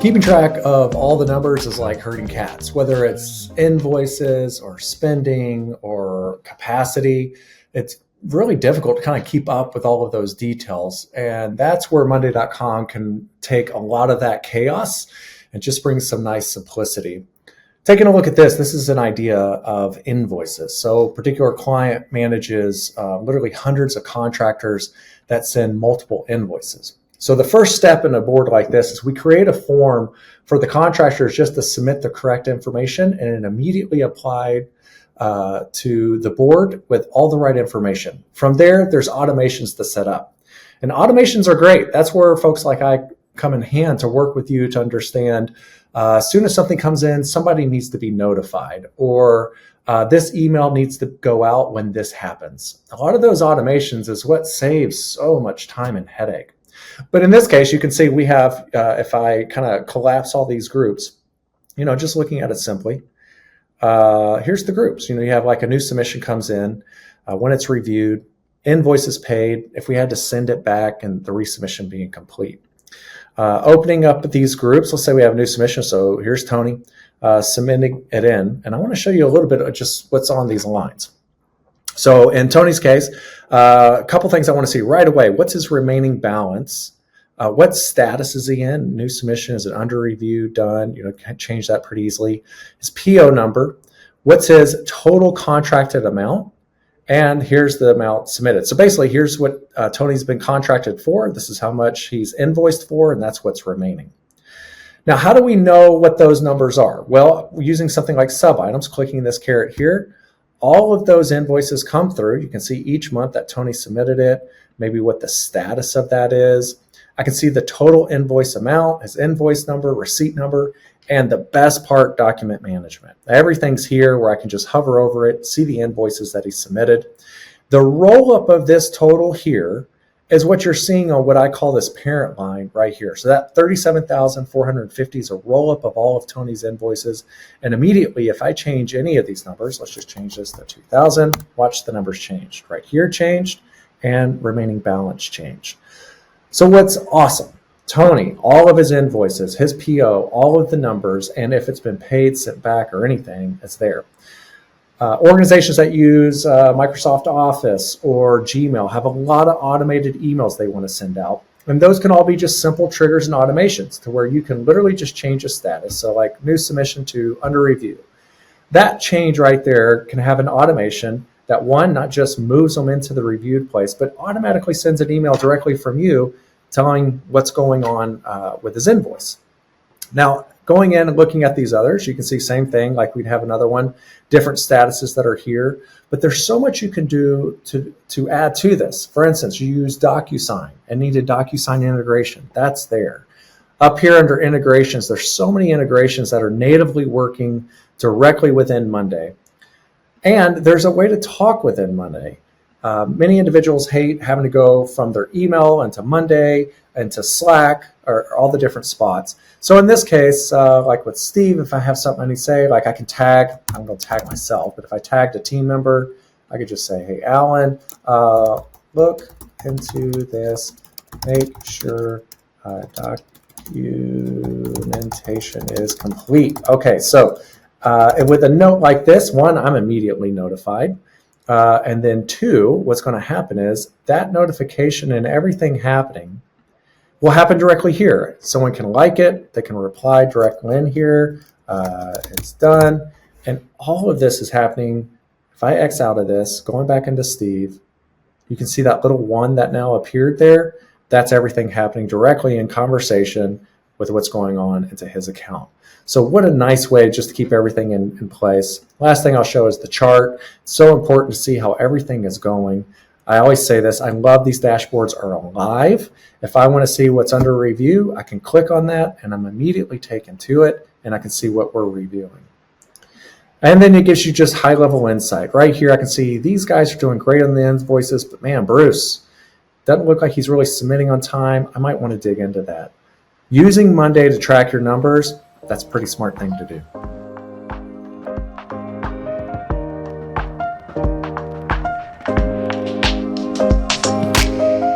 Keeping track of all the numbers is like herding cats, whether it's invoices or spending or capacity. It's really difficult to kind of keep up with all of those details. And that's where Monday.com can take a lot of that chaos and just bring some nice simplicity. Taking a look at this is an idea of invoices. So a particular client manages literally hundreds of contractors that send multiple invoices. So the first step in a board like this is we create a form for the contractors just to submit the correct information and it immediately applied to the board with all the right information. From there, there's automations to set up. And automations are great. That's where folks like I come in hand to work with you to understand as soon as something comes in, somebody needs to be notified, or this email needs to go out when this happens. A lot of those automations is what saves so much time and headache. But in this case, you can see we have, if I kind of collapse all these groups, just looking at it simply, here's the groups. You have like a new submission comes in, when it's reviewed, invoices paid, if we had to send it back and the resubmission being complete. Opening up these groups, let's say we have a new submission. So here's Tony submitting it in. And I want to show you a little bit of just what's on these lines. So in Tony's case, a couple things I want to see right away. What's his remaining balance? What status is he in? New submission, is it under review, done? Can change that pretty easily. His PO number. What's his total contracted amount? And here's the amount submitted. So basically, here's what Tony's been contracted for. This is how much he's invoiced for, and that's what's remaining. Now, how do we know what those numbers are? Well, using something like sub items, clicking this caret here, all of those invoices come through. You can see each month that Tony submitted it, maybe what the status of that is. I can see the total invoice amount, his invoice number, receipt number, and the best part, document management. Everything's here where I can just hover over it, see the invoices that he submitted. The roll-up of this total here is what you're seeing on what I call this parent line right here. So that 37,450 is a roll-up of all of Tony's invoices. And immediately, if I change any of these numbers, let's just change this to 2,000, watch the numbers change. Right here changed, and remaining balance changed. So what's awesome? Tony, all of his invoices, his PO, all of the numbers, and if it's been paid, sent back, or anything, it's there. Organizations that use Microsoft Office or Gmail have a lot of automated emails they want to send out. And those can all be just simple triggers and automations to where you can literally just change a status. So like new submission to under review. That change right there can have an automation that one, not just moves them into the reviewed place, but automatically sends an email directly from you telling what's going on with his invoice. Now, going in and looking at these others, you can see same thing, like we'd have another one, different statuses that are here, but there's so much you can do to add to this. For instance, you use DocuSign and need a DocuSign integration. That's there. Up here under integrations, there's so many integrations that are natively working directly within Monday. And there's a way to talk within Monday. Many individuals hate having to go from their email into Monday, into Slack, or all the different spots. So in this case, like with Steve, if I have something I need to say, like I can tag, I'm going to tag myself, but if I tagged a team member, I could just say, hey, Alan, look into this, make sure documentation is complete. Okay, so and with a note like this, one, I'm immediately notified. And then two, what's going to happen is that notification and everything happening will happen directly here. Someone can like it, they can reply directly in here, it's done. And all of this is happening. If I X out of this, going back into Steve, you can see that little one that now appeared there. That's everything happening directly in conversation with what's going on into his account. So what a nice way just to keep everything in place. Last thing I'll show is the chart. It's so important to see how everything is going. I always say this, I love these dashboards are alive. If I want to see what's under review, I can click on that and I'm immediately taken to it and I can see what we're reviewing. And then it gives you just high level insight. Right here I can see these guys are doing great on the invoices, but man, Bruce, doesn't look like he's really submitting on time. I might want to dig into that. Using Monday to track your numbers, that's a pretty smart thing to do.